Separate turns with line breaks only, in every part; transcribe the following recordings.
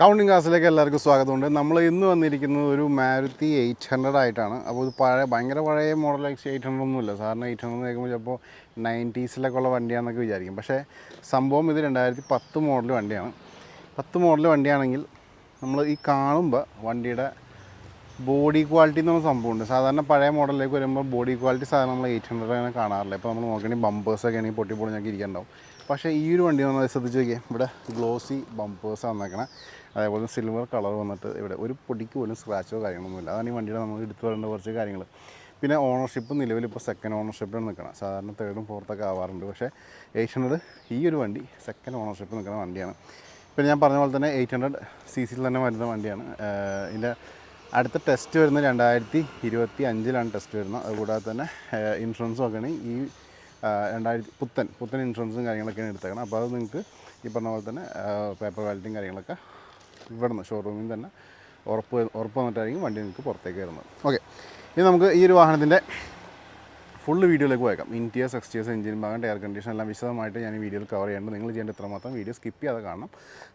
Counting ക്ലാസ്സിലേക്ക് എല്ലാവർക്കും സ്വാഗതമുണ്ട്. നമ്മൾ ഇന്ന് വന്നിരിക്കുന്നത് ഒരു മാരുതി 800 ആയിട്ടാണ്. അപ്പോൾ ഇത് ഭയങ്കര പഴയ മോഡൽ 800 ഒന്നുമില്ല. സാറിന് 800 കേൾക്കുമ്പോൾ ചിലപ്പോൾ 90s ഉള്ള വണ്ടിയാണെന്നൊക്കെ വിചാരിക്കും. പക്ഷേ സംഭവം ഇത് 2010 മോഡൽ വണ്ടിയാണ്. 10 മോഡൽ വണ്ടിയാണെങ്കിൽ നമ്മൾ ഈ കാണുമ്പോൾ വണ്ടിയുടെ ബോഡി ക്വാളിറ്റി എന്ന് പറഞ്ഞ സംഭവമുണ്ട്. സാധാരണ പഴയ മോഡലിലേക്ക് വരുമ്പോൾ ബോഡി ക്വാളിറ്റി സാധാരണ നമ്മൾ 800 അങ്ങനെ കാണാറില്ല. ഇപ്പോൾ നമ്മൾ നോക്കുകയാണെങ്കിൽ ബമ്പേഴ്സൊക്കെ ആണെങ്കിൽ പൊട്ടിപ്പൊളിഞ്ഞൊക്കെ ഇരിക്കുന്നുണ്ടാവും. പക്ഷേ ഈ ഒരു വണ്ടി നമ്മൾ ശ്രദ്ധിച്ച് നോക്കിയാൽ ഇവിടെ ഗ്ലോസി ബമ്പേഴ്സാണ് വന്നേക്കണം. അതേപോലെ സിൽവർ കളർ വന്നിട്ട് ഇവിടെ ഒരു പൊടിക്ക് പോലും സ്ക്രാച്ചോ കാര്യങ്ങളൊന്നുമില്ല. അതാണ് ഈ വണ്ടിയുടെ നമ്മൾ എടുത്തു വരേണ്ട കുറച്ച് കാര്യങ്ങൾ. പിന്നെ ഓണർഷിപ്പ് നിലവിലിപ്പോൾ സെക്കൻഡ് ഓണർഷിപ്പിലാണ് നിൽക്കണം. സാധാരണ തേർഡും ഫോർത്തൊക്കെ ആവാറുണ്ട്. പക്ഷേ 800 ഈ ഒരു വണ്ടി സെക്കൻഡ് ഓണർഷിപ്പ് നിൽക്കുന്ന വണ്ടിയാണ്. പിന്നെ ഞാൻ പറഞ്ഞ പോലെ തന്നെ 800 cc തന്നെ വരുന്ന വണ്ടിയാണ്. ഇതിൻ്റെ അടുത്ത ടെസ്റ്റ് വരുന്നത് 2025 ടെസ്റ്റ് വരുന്നത്. അതുകൂടാതെ തന്നെ ഇൻഷുറൻസ് നോക്കുകയാണെങ്കിൽ ഈ 2000 പുത്തൻ ഇൻഷുറൻസും കാര്യങ്ങളൊക്കെയാണ് എടുത്തേക്കണം. അപ്പോൾ അത് നിങ്ങൾക്ക് ഈ പറഞ്ഞ പോലെ തന്നെ പേപ്പർ ക്വാളിറ്റിയും കാര്യങ്ങളൊക്കെ ഇവിടുന്ന് ഷോറൂമിൽ തന്നെ ഉറപ്പ് വന്നിട്ടായിരിക്കും വണ്ടി നിങ്ങൾക്ക് പുറത്തേക്ക് വരുന്നത്. ഓക്കെ, ഇനി നമുക്ക് ഈ ഒരു വാഹനത്തിൻ്റെ ഫുള്ള് വീഡിയോയിലേക്ക് പോയേക്കാം. ഇൻറ്റീരിയർസ്, എക്സ്റ്റീരിയർസ്, എഞ്ചിൻ ഭാഗം, എയർ കണ്ടീഷൻ എല്ലാം വിശദമായിട്ട് ഞാൻ ഈ വീഡിയോയിൽ കവർ ചെയ്യേണ്ടത്. നിങ്ങൾ ചെയ്യേണ്ട ഇത്രമാത്രം വീഡിയോ സ്കിപ്പ് ചെയ്യാതെ കാണണം.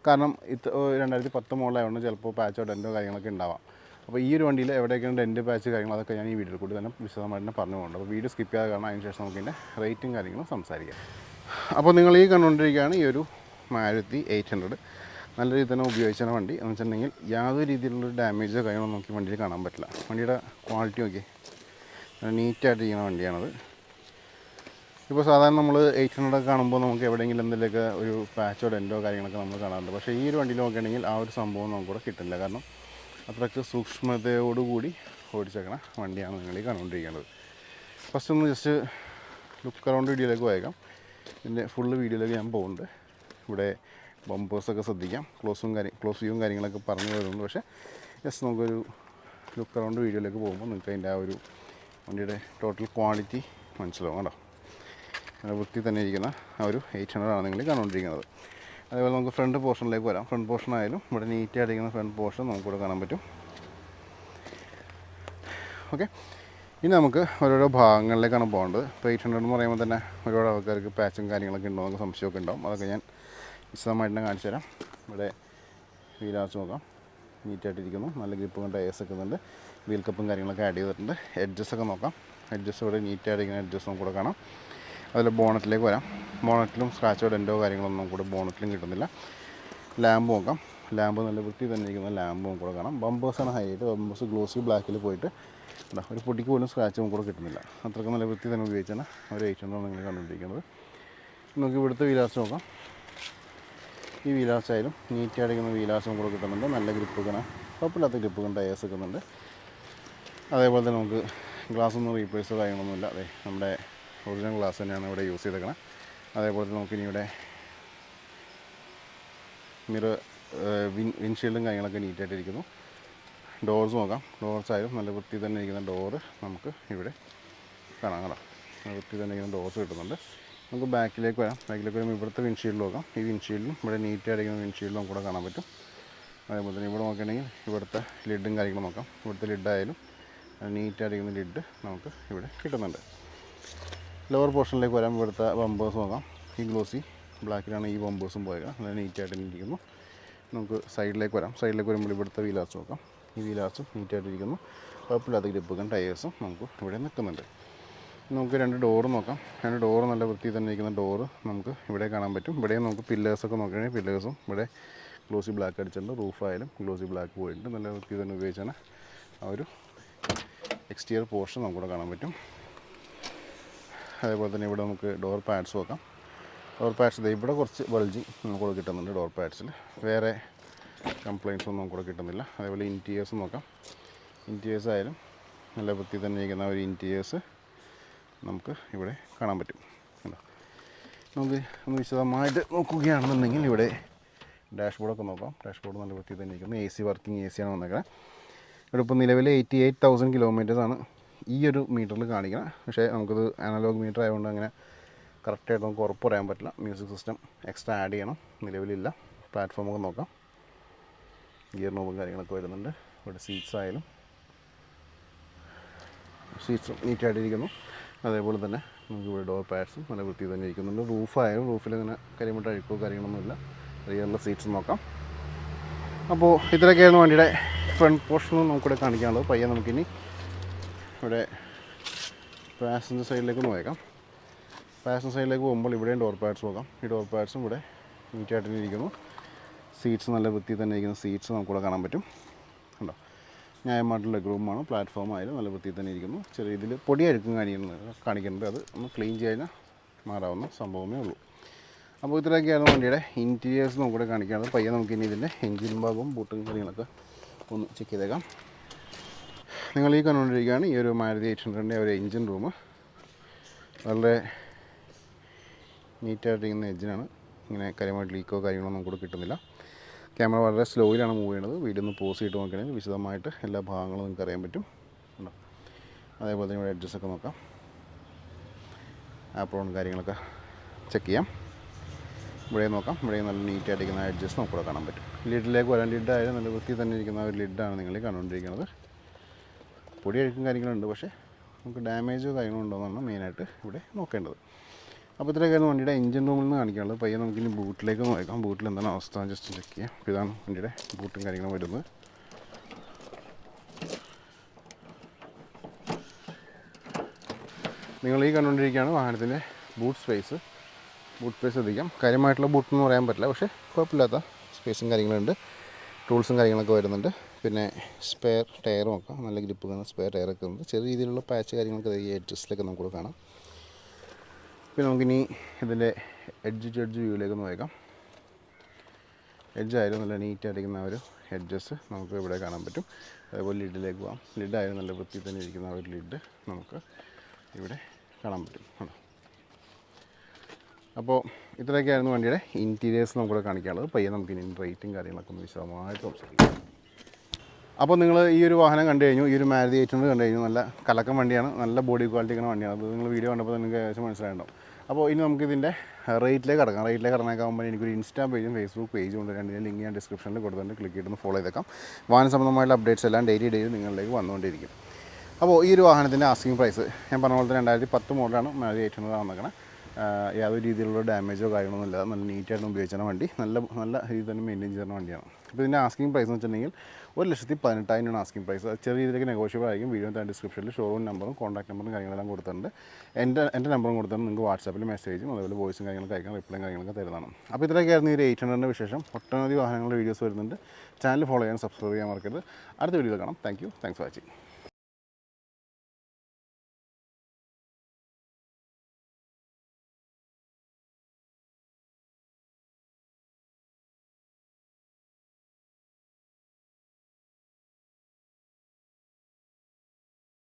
കാരണം 2010 മോഡലായതുകൊണ്ട് ചിലപ്പോൾ പാച്ചോ ഡെൻറ്റോ കാര്യങ്ങളൊക്കെ ഉണ്ടാവാം. അപ്പോൾ ഈ ഒരു വണ്ടിയിൽ എവിടെയൊക്കെയാണ് ഡെൻറ്റ് പാച്ച് കാര്യങ്ങൾ അതൊക്കെ ഞാൻ ഈ വീഡിയോയിൽ കൂടി തന്നെ വിശദമായിട്ട് തന്നെ പറഞ്ഞു പോകുന്നുണ്ട്. അപ്പോൾ വീഡിയോ സ്കിപ്പ് ചെയ്യാതെ കാണാം. അതിന് ശേഷം നമുക്ക് ഇതിൻ്റെ റേറ്റും കാര്യങ്ങളും സംസാരിക്കാം. അപ്പോൾ നിങ്ങൾ ഈ കണ്ടുകൊണ്ടിരിക്കുകയാണ് ഈ ഒരു മാരുതി 800. നല്ല രീതിയിൽ തന്നെ ഉപയോഗിച്ചാണ് വണ്ടി എന്ന് വെച്ചിട്ടുണ്ടെങ്കിൽ യാതൊരു രീതിയിലുള്ള ഡാമേജോ കാര്യങ്ങളോ നോക്കി വണ്ടിയിൽ കാണാൻ പറ്റില്ല. വണ്ടിയുടെ ക്വാളിറ്റി നോക്കി നീറ്റായിട്ടിരിക്കുന്ന വണ്ടിയാണത്. ഇപ്പോൾ സാധാരണ നമ്മൾ 800 കാണുമ്പോൾ നമുക്ക് എവിടെയെങ്കിലും എന്തെങ്കിലുമൊക്കെ ഒരു പാച്ചോ ഡെൻറ്റോ കാര്യങ്ങളൊക്കെ നമ്മൾ കാണാറുണ്ട്. പക്ഷേ ഈ ഒരു വണ്ടിയിൽ നോക്കുകയാണെങ്കിൽ ആ ഒരു സംഭവം നമുക്കിവിടെ കിട്ടില്ല. കാരണം അത്രയ്ക്ക് സൂക്ഷ്മതയോടുകൂടി ഓടിച്ചേക്കണ വണ്ടിയാണ് നിങ്ങൾ ഈ കണ്ടുകൊണ്ടിരിക്കുന്നത്. ഫസ്റ്റ് ഒന്ന് ജസ്റ്റ് ലുക്ക് അറൗണ്ട് വീഡിയോയിലേക്ക് പോയേക്കാം. പിന്നെ ഫുള്ള് വീഡിയോയിലേക്ക് ഞാൻ പോകുന്നുണ്ട്. ഇവിടെ ബമ്പേഴ്സൊക്കെ ശ്രദ്ധിക്കാം. ക്ലോസ് വ്യൂവും കാര്യങ്ങളൊക്കെ പറഞ്ഞു വരുന്നുണ്ട്. പക്ഷേ ജസ്റ്റ് നമുക്കൊരു ലുക്ക് അറൗണ്ട് വീഡിയോയിലേക്ക് പോകുമ്പോൾ നിങ്ങൾക്ക് അതിൻ്റെ ആ ഒരു വണ്ടിയുടെ ടോട്ടൽ ക്വാളിറ്റി മനസ്സിലാവും. കേട്ടോ, വൃത്തി തന്നെ ഇരിക്കുന്ന ആ ഒരു 800 ആണ് നിങ്ങൾ കണ്ടുകൊണ്ടിരിക്കുന്നത്. അതേപോലെ നമുക്ക് ഫ്രണ്ട് പോർഷനിലേക്ക് വരാം. ഫ്രണ്ട് പോർഷൻ ആയാലും ഇവിടെ നീറ്റായിട്ടിരിക്കുന്ന ഫ്രണ്ട് പോർഷൻ നമുക്കിവിടെ കാണാൻ പറ്റും. ഓക്കെ, ഇനി നമുക്ക് ഓരോരോ ഭാഗങ്ങളിലേക്കാണ് പോകേണ്ടത്. ഇപ്പോൾ 800 എന്ന് പറയുമ്പോൾ തന്നെ ഒരുപാട് ആൾക്കാർക്ക് പാച്ചും കാര്യങ്ങളൊക്കെ ഉണ്ടോ എന്നൊക്കെ സംശയമൊക്കെ ഉണ്ടാവും. അതൊക്കെ ഞാൻ വിശദമായിട്ട് തന്നെ കാണിച്ചു തരാം. ഇവിടെ വീലാർച്ച് നോക്കാം, നീറ്റായിട്ടിരിക്കുന്നു. നല്ല ഗ്രിപ്പും ടയേഴ്സ് വെക്കുന്നുണ്ട്. വീൽ കപ്പും കാര്യങ്ങളൊക്കെ ആഡ് ചെയ്തിട്ടുണ്ട്. എഡ്ജസൊക്കെ നോക്കാം. എഡ്ജസ് ഇവിടെ നീറ്റായിട്ടിരിക്കുന്ന എഡ്ജസ് നമുക്ക് കൂടെ കാണാം. അതുപോലെ ബോണറ്റിലേക്ക് വരാം. ബോണറ്റിലും സ്ക്രാച്ചോ ഡെൻറ്റോ കാര്യങ്ങളൊന്നും നമുക്ക് കൂടെ ബോണറ്റിലും കിട്ടുന്നില്ല. ലാമ്പ് നോക്കാം. ലാമ്പ് നല്ല വൃത്തി തന്നെ ഇരിക്കുന്ന ലാമ്പ് നമുക്ക് കൂടെ കാണാം. ബമ്പേഴ്സാണ് ഹൈലൈറ്റ്. ബമ്പേഴ്സ് ഗ്ലോസി ബ്ലാക്കിൽ പോയിട്ട് ഒരു പൊടിക്ക് പോലും സ്ക്രാച്ച് നമുക്ക് കൂടെ കിട്ടുന്നില്ല. അത്രയ്ക്ക് നല്ല വൃത്തി തന്നെ ഉപയോഗിച്ചാണ് ഒരു 800 നിങ്ങൾ കണ്ടുകൊണ്ടിരിക്കുന്നത്. നമുക്ക് ഇവിടുത്തെ വീലാർച്ച് നോക്കാം. ഈ വീലാർച്ച് ആയാലും നീറ്റായിട്ടിരിക്കുന്ന വീലാർച്ച് നമുക്ക് കൂടെ കിട്ടുന്നുണ്ട്. നല്ല ഗ്രിപ്പ് വെക്കണം, കുഴപ്പമില്ലാത്ത ഗ്രിപ്പ് വെക്കുന്ന ടയേഴ്സ് വെക്കുന്നുണ്ട്. അതേപോലെ തന്നെ നമുക്ക് ഗ്ലാസ് ഒന്നും റീപ്ലേസോ കാര്യങ്ങളൊന്നുമില്ല. അതെ, നമ്മുടെ ഒറിജിനൽ ഗ്ലാസ് തന്നെയാണ് ഇവിടെ യൂസ് ചെയ്തേക്കണം. അതേപോലെ തന്നെ നമുക്കിനി ഇവിടെ വിൻഷീൽഡും കാര്യങ്ങളൊക്കെ നീറ്റായിട്ടിരിക്കുന്നു. ഡോർസ് നോക്കാം. ഡോർസ് ആയാലും നല്ല വൃത്തി തന്നെ ഇരിക്കുന്ന ഡോറ് നമുക്ക് ഇവിടെ കാണാം. കേട്ടോ, നല്ല വൃത്തി തന്നെ ഇരിക്കുന്ന ഡോർസ് കിട്ടുന്നുണ്ട്. നമുക്ക് ബാക്കിലേക്ക് വരാം. ബാക്കിലേക്ക് വരുമ്പോൾ ഇവിടുത്തെ വിൻഷീൽഡ് നോക്കാം. ഈ വിൻഷീൽഡിലും ഇവിടെ നീറ്റായിട്ടിരിക്കുന്ന വിൻഷീൽഡും നമുക്ക് കൂടെ കാണാൻ പറ്റും. അതേപോലെ തന്നെ ഇവിടെ നോക്കുകയാണെങ്കിൽ ഇവിടുത്തെ ലിഡും കാര്യങ്ങളും നോക്കാം. ഇവിടുത്തെ ലിഡായാലും നീറ്റായിട്ടിരിക്കുന്ന ലിഡ് നമുക്ക് ഇവിടെ കിട്ടുന്നുണ്ട്. ലോവർ പോർഷനിലേക്ക് വരാം. ഇവിടുത്തെ ബമ്പേഴ്സ് നോക്കാം. ഈ ഗ്ലോസി ബ്ലാക്കിലാണ് ഈ ബമ്പേഴ്സും പോയത്. നല്ല നീറ്റായിട്ട് ഇരിക്കുന്നു. നമുക്ക് സൈഡിലേക്ക് വരാം. സൈഡിലേക്ക് വരുമ്പോൾ ഇവിടുത്തെ വീലാർച്ച് നോക്കാം. ഈ വീലാർച്ചും നീറ്റായിട്ടിരിക്കുന്നു. കുഴപ്പമില്ലാത്ത ഗ്രിപ്പും ടയേഴ്സും നമുക്ക് ഇവിടെ നിൽക്കുന്നുണ്ട്. നമുക്ക് രണ്ട് ഡോറ് നോക്കാം. രണ്ട് ഡോറ് നല്ല വൃത്തി തന്നെ ഇരിക്കുന്ന ഡോറ് നമുക്ക് ഇവിടെ കാണാൻ പറ്റും. ഇവിടെയും നമുക്ക് പില്ലേഴ്സൊക്കെ നോക്കുകയാണെങ്കിൽ പില്ലേഴ്സും ഇവിടെ ഗ്ലോസി ബ്ലാക്ക് അടിച്ചിട്ടുണ്ട്. റൂഫായാലും ഗ്ലോസി ബ്ലാക്ക് പോയിട്ടുണ്ട്. നല്ല വൃത്തി തന്നെ ഉപയോഗിച്ചാണ് ആ ഒരു എക്സ്റ്റീരിയർ പോർഷൻ നമുക്കിവിടെ കാണാൻ പറ്റും. അതേപോലെ തന്നെ ഇവിടെ നമുക്ക് ഡോർ പാഡ്സ് നോക്കാം. ഡോർ പാഡ്സ് ഇവിടെ കുറച്ച് ബൾജിങ് നമുക്കിവിടെ കിട്ടുന്നുണ്ട്. ഡോർ പാഡ്സിൽ വേറെ കംപ്ലയിൻസ് ഒന്നും നമുക്കിവിടെ കിട്ടുന്നില്ല. അതേപോലെ ഇൻറ്റീരിയേഴ്സ് നോക്കാം. ഇൻറ്റീരിയേഴ്സ് ആയാലും നല്ല വൃത്തി തന്നെ ഇരിക്കുന്ന ഒരു ഇൻറ്റീരിയേഴ്സ് നമുക്ക് ഇവിടെ കാണാൻ പറ്റും. നമുക്ക് ഒന്ന് വിശദമായിട്ട് നോക്കുകയാണെന്നുണ്ടെങ്കിൽ ഇവിടെ ഡാഷ്ബോർഡൊക്കെ നോക്കാം. ഡാഷ്ബോർഡ് നല്ല വൃത്തി തന്നെ ഇരിക്കുന്നു. AC വർക്കിംഗ് AC ആണ് വന്നേക്കുന്നത്. ഇവിടെ ഇപ്പോൾ നിലവിൽ 88,000 കിലോമീറ്റേഴ്സാണ് ഈ ഒരു മീറ്ററിൽ കാണിക്കണം. പക്ഷേ നമുക്കത് അനലോഗ് മീറ്റർ ആയതുകൊണ്ട് അങ്ങനെ കറക്റ്റായിട്ട് നമുക്ക് ഉറപ്പ് പറയാൻ പറ്റില്ല. മ്യൂസിക് സിസ്റ്റം എക്സ്ട്രാ ആഡ് ചെയ്യണം, നിലവിലില്ല. പ്ലാറ്റ്ഫോമൊക്കെ നോക്കാം. ഗിയർ നോബും കാര്യങ്ങളൊക്കെ വരുന്നുണ്ട്. ഇവിടെ സീറ്റ്സ് ആയാലും സീറ്റ്സും നീറ്റായിട്ടിരിക്കുന്നു. അതേപോലെ തന്നെ നമുക്ക് ഇവിടെ ഡോർ പാഡ്സും നല്ല വൃത്തി തന്നെ ഇരിക്കുന്നുണ്ട്. റൂഫായാലും റൂഫിൽ ഇങ്ങനെ കരിമുട്ട അഴുക്കോ കാര്യങ്ങളൊന്നുമില്ല. റിയറിലെ സീറ്റ്സ് നോക്കാം. അപ്പോൾ ഇത്രയൊക്കെയായിരുന്നു വണ്ടിയുടെ ഫ്രണ്ട് പോർഷൻ നമുക്കിവിടെ കാണിക്കാനുള്ളത്. പയ്യെ നമുക്കിനി ഇവിടെ പാസഞ്ചർ സൈഡിലേക്ക് നോക്കാം. പാസഞ്ചർ സൈഡിലേക്ക് പോകുമ്പോൾ ഇവിടെയും ഡോർ പാഡ്സ് നോക്കാം. ഈ ഡോർ പാഡ്സും ഇവിടെ നീറ്റായിട്ട് ഇരിക്കുന്നു. സീറ്റ്സ് നല്ല വൃത്തിയിൽ തന്നെ ഇരിക്കുന്ന സീറ്റ്സ് നമുക്കിവിടെ കാണാൻ പറ്റും. ഉണ്ടോ, ന്യായമായിട്ടുള്ള ലെഗ് റൂമാണ്. പ്ലാറ്റ്ഫോം ആയാലും നല്ല വൃത്തിയിൽ തന്നെ ഇരിക്കുന്നു. ചെറിയ രീതിയിൽ പൊടിയഴുക്കും കാണിക്കുന്നുണ്ട്. അത് ഒന്ന് ക്ലീൻ ചെയ്ത് മാറാവുന്ന സംഭവമേ ഉള്ളൂ. അപ്പോൾ ഇത്രയൊക്കെയാണ് വണ്ടിയുടെ ഇൻറ്റീരിയേഴ്സ് നമുക്കിവിടെ കാണിക്കാനുള്ളത്. പയ്യെ നമുക്കിനി ഇതിൻ്റെ എൻജിൻ ഭാഗവും ബൂട്ടും കാര്യങ്ങളൊക്കെ ഒന്ന് ചെക്ക് ചെയ്തേക്കാം. നിങ്ങൾ ഈ കണ്ടുകൊണ്ടിരിക്കുകയാണ് ഈ ഒരു മാരുതി 800ൻ്റെ ഒരു എൻജിൻ റൂം. വളരെ നീറ്റായിട്ടിരിക്കുന്ന എൻജിനാണ്. ഇങ്ങനെ കാര്യമായിട്ട് ലീക്കോ കാര്യങ്ങളൊന്നും കൂടെ കിട്ടുന്നില്ല. ക്യാമറ വളരെ സ്ലോയിലാണ് മൂവ് ചെയ്യുന്നത്. വീഡിയോ ഒന്ന് പോസ് ചെയ്തിട്ട് നോക്കുകയാണെങ്കിൽ വിശദമായിട്ട് എല്ലാ ഭാഗങ്ങളും നിങ്ങൾക്ക് അറിയാൻ പറ്റും. അതേപോലെ തന്നെ ഇവിടെ അഡ്ജസ്റ്റൊക്കെ നോക്കാം. ആപ്രോൺ കാര്യങ്ങളൊക്കെ ചെക്ക് ചെയ്യാം. ഇവിടെ നോക്കാം. ഇവിടെ നല്ല നീറ്റായിട്ടിരിക്കുന്ന അഡ്ജസ്റ്റ് നമുക്കിവിടെ കാണാൻ പറ്റും. ലിഡിലേക്ക് വരാൻ ലിഡായാലും നല്ല വൃത്തി തന്നെ ഇരിക്കുന്ന ഒരു ലിഡാണ് നിങ്ങൾ കണ്ടുകൊണ്ടിരിക്കുന്നത്. പൊടി അഴുക്കും കാര്യങ്ങളുണ്ട്, പക്ഷേ നമുക്ക് ഡാമേജോ കാര്യങ്ങളോ ഉണ്ടോയെന്നാണ് മെയിനായിട്ട് ഇവിടെ നോക്കേണ്ടത്. അപ്പോൾ ഇത്രയൊക്കെയായിരുന്നു വണ്ടിയുടെ എഞ്ചിൻ റൂമിൽ നിന്ന് കാണിക്കാനുള്ളത്. പയ്യെ നമുക്കിനി ബൂട്ടിലേക്ക് നോക്കാം. ബൂട്ടിൽ എന്താണ് അവസ്ഥ ജസ്റ്റ് ചെക്ക് ചെയ്യാം. അപ്പോൾ ഇതാണ് വണ്ടിയുടെ ബൂട്ടും കാര്യങ്ങളും വരുന്നത്. നിങ്ങൾ ഈ കണ്ടുകൊണ്ടിരിക്കുകയാണ് വാഹനത്തിൻ്റെ ബൂട്ട് സ്പേസ്. ബൂട്ട് സ്പേസ് ശ്രദ്ധിക്കാം. കാര്യമായിട്ടുള്ള ബൂട്ടെന്ന് പറയാൻ പറ്റില്ല, പക്ഷേ കുഴപ്പമില്ലാത്ത സ്പേസും കാര്യങ്ങളുണ്ട്. ടൂൾസും കാര്യങ്ങളൊക്കെ വരുന്നുണ്ട്. പിന്നെ സ്പെയർ ടയറും ഒക്കെ നല്ല ഗ്രിപ്പ് കാണുന്ന സ്പെയർ ടയറൊക്കെ ഉണ്ട്. ചെറിയ രീതിയിലുള്ള പാച്ച് കാര്യങ്ങളൊക്കെ ഈ എഡ്ജസ്റ്റിലൊക്കെ നമുക്കിവിടെ കാണാം. പിന്നെ നമുക്കിനി ഇതിൻ്റെ എഡ്ജ് ടു എഡ്ജ് വ്യൂവിലേക്ക് നോക്കാം. എഡ്ജായാലും നല്ല നീറ്റായിട്ടിരിക്കുന്ന ഒരു എഡ്ജസ് നമുക്ക് ഇവിടെ കാണാൻ പറ്റും. അതേപോലെ ലിഡിലേക്ക് പോകാം. ലിഡായാലും നല്ല വൃത്തിയിൽ തന്നെ ഇരിക്കുന്ന ഒരു ലിഡ് നമുക്ക് ഇവിടെ കാണാൻ പറ്റും. അപ്പോൾ ഇത്രയൊക്കെയായിരുന്നു വണ്ടിയുടെ ഇൻറ്റീരിയേഴ്സ് നമുക്കിവിടെ കാണിക്കാനുള്ളത്. പയ്യെ നമുക്ക് ഇനി റേറ്റും കാര്യങ്ങളൊക്കെ ഒന്ന് വിശദമായിട്ട് സംസാരിക്കാം. അപ്പോൾ നിങ്ങൾ ഈ ഒരു വാഹനം കണ്ടു കഴിഞ്ഞു. ഈ ഒരു മാരുതി 800 കണ്ടു കഴിഞ്ഞു. നല്ല കലക്കം വണ്ടിയാണ്, നല്ല ബോഡി ക്വാളിറ്റി ഇരിക്കുന്ന വണ്ടിയാണ്. അത് നിങ്ങൾ വീഡിയോ കണ്ടപ്പോൾ നിങ്ങൾക്ക് ഏകദേശം മനസ്സിലായിട്ടുണ്ടാവും. അപ്പോൾ ഇനി നമുക്കിതിൻ്റെ റേറ്റിലേക്ക് കടക്കാം. റേറ്റിലേക്ക് കടന്നേക്കാകുമ്പോൾ എനിക്കൊരു ഇൻസ്റ്റാ പേജും ഫേസ്ബുക്ക് പേജും ഉണ്ട്. രണ്ടിൻ്റെ ലിങ്ക് ഞാൻ ഡിസ്ക്രിപ്ഷനിൽ കൊടുത്തിട്ടുണ്ട്. ക്ലിക്ക് ചെയ്തൊന്ന് ഫോളോ ചെയ്തേക്കാം. വാഹന സംബന്ധമായുള്ള അപ്ഡേറ്റ്സ് എല്ലാം ഡെയിലി നിങ്ങളിലേക്ക് വന്നുകൊണ്ടിരിക്കും. അപ്പോൾ ഈ ഒരു വാഹനത്തിൻ്റെ ആസ്കിങ് പ്രൈസ് ഞാൻ പറഞ്ഞ പോലെ തന്നെ 2010 മോഡലാണ് മാരുതി 800 വന്നേക്കണം. യാതൊരു രീതിയിലുള്ള ഡാമേജോ കാര്യങ്ങളൊന്നും ഇല്ലാതെ നല്ല നീറ്റായിട്ട് ഉപയോഗിച്ചാണ് വണ്ടി. നല്ല രീതിയിൽ തന്നെ മെയിൻറ്റെയിൻ ചെയ്യുന്ന വണ്ടിയാണ്. അപ്പോൾ ഇതിൻ്റെ ആസ്കിങ് പ്രൈസ് എന്ന് വെച്ചിട്ടുണ്ടെങ്കിൽ 1,18,000 ആസ്കിങ് പ്രൈസ്. ചെറിയ രീതിയിലേക്ക് നെഗോഷ്യബിൾ ആയിരിക്കും. വീഡിയോ ഡിസ്ക്രിപ്ഷനിൽ ഷോറൂം നമ്പറും കോൺടാക്ട് നമ്പറും കാര്യങ്ങളെല്ലാം കൊടുത്തിട്ടുണ്ട്. എൻ്റെ നമ്പറും കൊടുത്തിട്ടുണ്ട്. നിങ്ങൾക്ക് വാട്സാപ്പിൽ മെസ്സേജും അതേപോലെ വോയിസും കാര്യങ്ങളൊക്കെ അയക്കാം. റിപ്ലൈയും കാര്യങ്ങളൊക്കെ തരുന്നതാണ്. അപ്പോൾ ഇത്രയൊക്കെയായിരുന്നു ഈ 800ൻ്റെ വിശേഷം. ഒട്ടനവധി വാഹനങ്ങളുടെ വീഡിയോസ് വരുന്നുണ്ട്. ചാനൽ ഫോളോ ചെയ്യാൻ സബ്സ്ക്രൈബ് ചെയ്യാൻ മറക്കരുത്. അടുത്ത വീഡിയോയിൽ കാണാം. Thanks for watching.